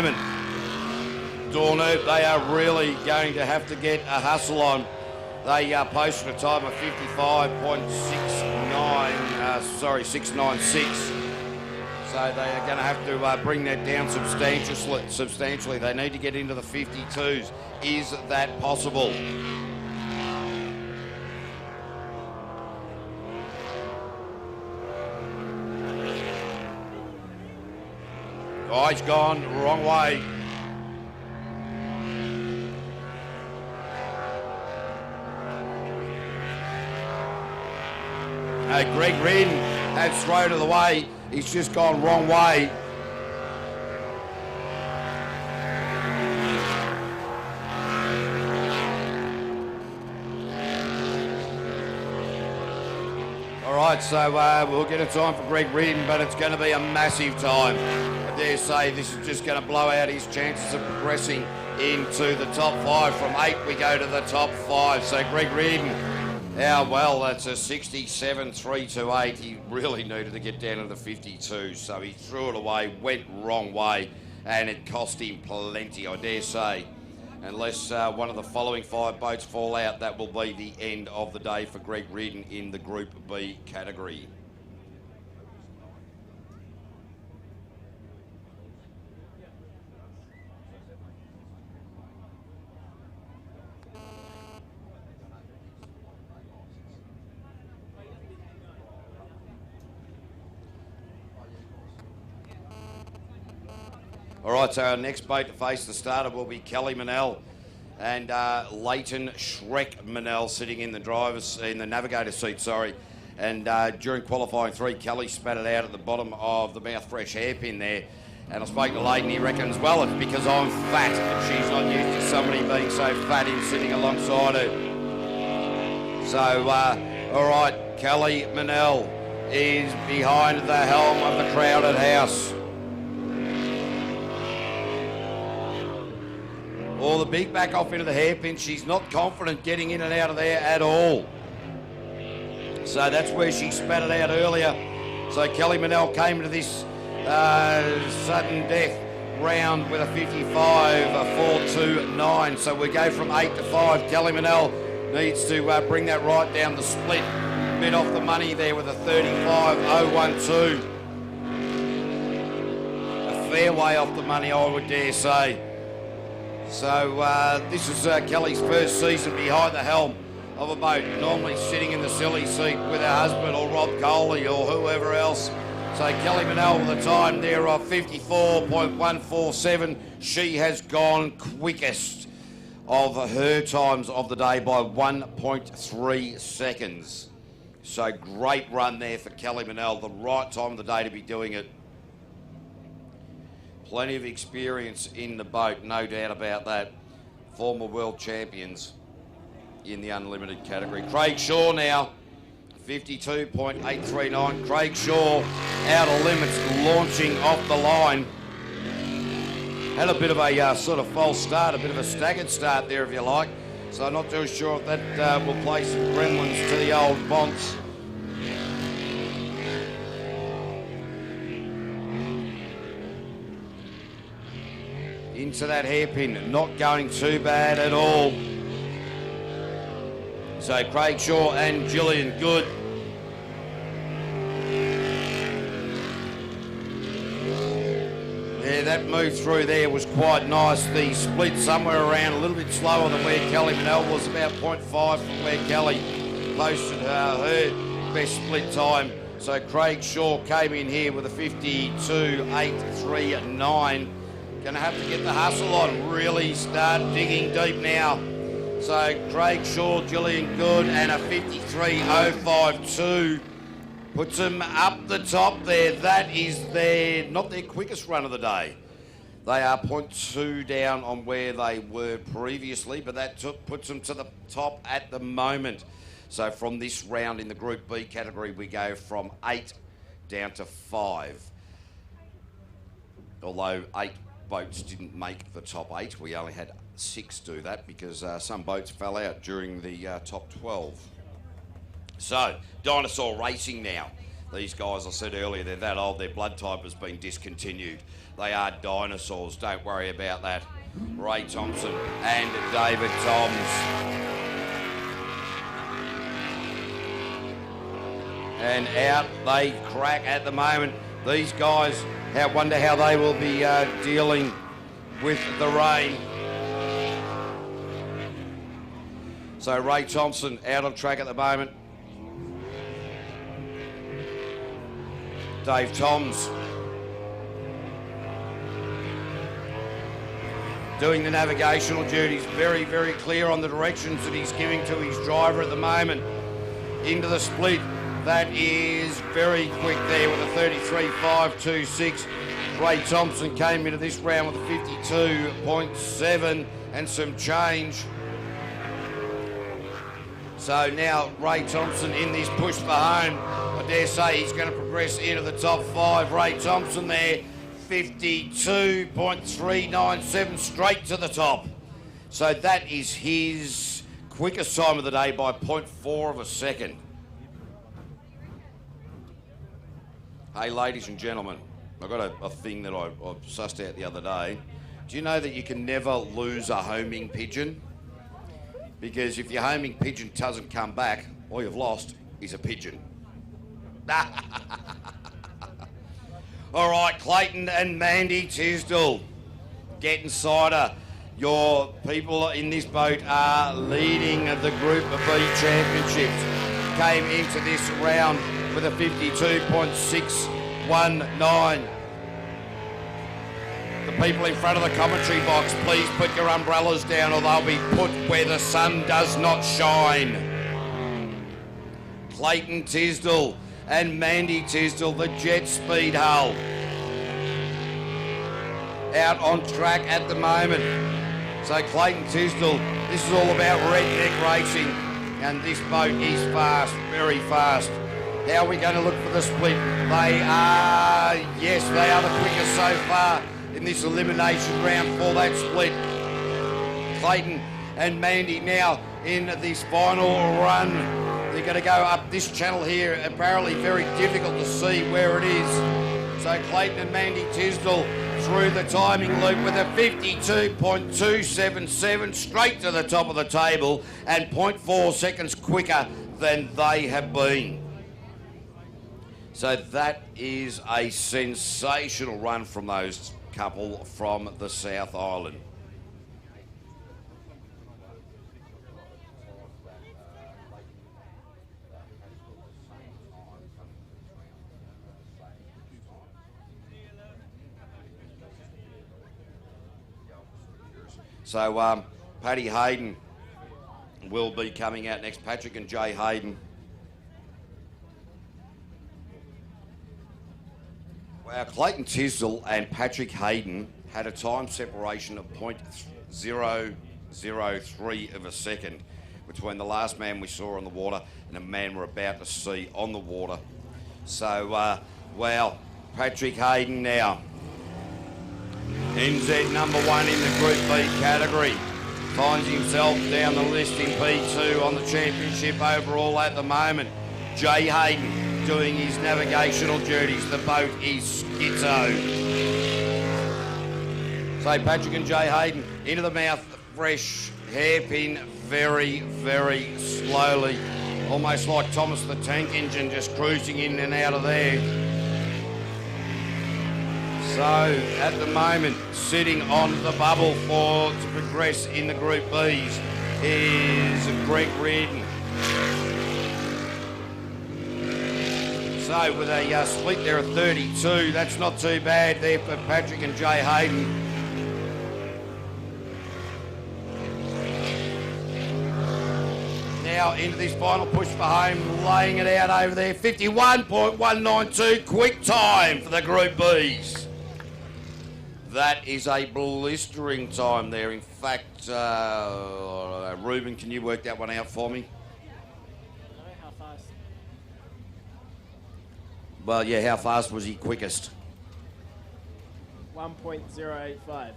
moment. Dornoop, they are really going to have to get a hustle on. They posted a time of 696. So they are going to have to bring that down substantially. They need to get into the 52s. Is that possible? Oh, he's gone wrong way. Greg Reardon had thrown it away. He's just gone wrong way. All right, so we'll get a time for Greg Reardon, but it's going to be a massive time. I dare say this is just going to blow out his chances of progressing into the top 5. From 8, we go to the top 5. So Greg Reardon, well, that's a 67.328. He really needed to get down to the 52, so he threw it away, went wrong way, and it cost him plenty, I dare say. Unless one of the following 5 boats fall out, that will be the end of the day for Greg Reardon in the Group B category. All right, so our next boat to face the starter will be Kelly Manel and Leighton Shrek Manel sitting in the navigator seat, sorry. And during qualifying 3, Kelly spat it out at the bottom of the mouth fresh hairpin there. And I spoke to Leighton, he reckons, well, it's because I'm fat and she's not used to somebody being so fat in sitting alongside her. So, all right, Kelly Manel is behind the helm of the crowded house. Or the big back off into the hairpin. She's not confident getting in and out of there at all. So that's where she spat it out earlier. So Kelly Manel came to this sudden death round with a 55.429. So we go from 8 to 5. Kelly Manel needs to bring that right down the split. Bit off the money there with a 35.012. A fair way off the money, I would dare say. So this is Kelly's first season behind the helm of a boat, normally sitting in the silly seat with her husband or Rob Coley or whoever else. So Kelly Manel with a time there of 54.147. She has gone quickest of her times of the day by 1.3 seconds. So great run there for Kelly Manel, the right time of the day to be doing it. Plenty of experience in the boat, no doubt about that. Former world champions in the unlimited category. Craig Shaw now, 52.839. Craig Shaw out of limits, launching off the line. Had a bit of a sort of false start, a bit of a staggered start there, if you like. So I'm not too sure if that will play some gremlins to the old bonks. Into that hairpin, not going too bad at all. So Craig Shaw and Gillian Good. Yeah, that move through there was quite nice. The split somewhere around a little bit slower than where Kelly Manel was, about 0.5 from where Kelly posted her best split time. So Craig Shaw came in here with a 52.839. Going to have to get the hustle on, really start digging deep now. So Craig Shaw, Gillian Good, and a 53.052 puts them up the top there. That is not their quickest run of the day. They are 0.2 down on where they were previously, but that puts them to the top at the moment. So from this round in the Group B category, we go from 8 down to 5. Although 8 boats didn't make the top 8. We only had 6 do that because some boats fell out during the top 12. So, Dinosaur Racing now. These guys, I said earlier, they're that old, their blood type has been discontinued. They are dinosaurs, don't worry about that. Ray Thompson and David Toms. And out they crack at the moment. These guys, I wonder how they will be dealing with the rain. So Ray Thompson out of track at the moment. Dave Toms doing the navigational duties, very, very clear on the directions that he's giving to his driver at the moment. Into the split, that is very quick there with a 33.526. Ray Thompson came into this round with a 52.7 and some change. So now Ray Thompson in this push for home. I dare say he's going to progress into the top 5. Ray Thompson there, 52.397, straight to the top. So that is his quickest time of the day by 0.4 of a second. Hey, ladies and gentlemen, I've got a thing that I sussed out the other day. Do you know that you can never lose a homing pigeon? Because if your homing pigeon doesn't come back, all you've lost is a pigeon. All right, Clayton and Mandy Tisdall, get inside her. Your people in this boat are leading the Group B Championships. Came into this round with a 52.619. The people in front of the commentary box, please put your umbrellas down or they'll be put where the sun does not shine. Clayton Tisdall and Mandy Tisdall, the jet speed hull. Out on track at the moment. So Clayton Tisdall, this is all about redneck racing, and this boat is fast, very fast. How are we going to look for the split? They are the quickest so far in this elimination round for that split. Clayton and Mandy now in this final run. They're going to go up this channel here, apparently very difficult to see where it is. So Clayton and Mandy Tisdall through the timing loop with a 52.277 straight to the top of the table and 0.4 seconds quicker than they have been. So that is a sensational run from those couple from the South Island. So Paddy Hayden will be coming out next. Patrick and Jay Hayden. Wow, Clayton Tisdall and Patrick Hayden had a time separation of 0.003 of a second between the last man we saw on the water and a man we're about to see on the water. So, wow, Patrick Hayden now. NZ number 1 in the Group B category. Finds himself down the list in P2 on the championship overall at the moment. Jay Hayden doing his navigational duties. The boat is schizo. So Patrick and Jay Hayden into the mouth, fresh hairpin, very, very slowly. Almost like Thomas the Tank Engine just cruising in and out of there. So at the moment, sitting on the bubble to progress in the Group Bs is Greg Reardon. So with a split there of 32, that's not too bad there for Patrick and Jay Hayden. Now into this final push for home, laying it out over there, 51.192, quick time for the Group Bs. That is a blistering time there. In fact, Ruben, can you work that one out for me? How fast? Well, yeah, how fast was he quickest? 1.085.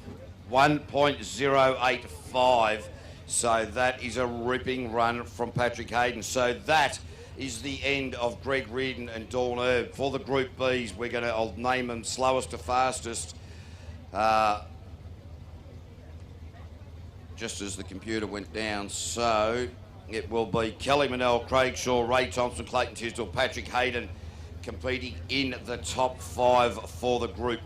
1.085. So that is a ripping run from Patrick Hayden. So that is the end of Greg Reardon and Dawn Herb. For the Group Bs, I'll name them slowest to fastest. Just as the computer went down. So it will be Kelly Manell, Craig Shaw, Ray Thompson, Clayton Tisdall, Patrick Hayden competing in the top 5 for the Group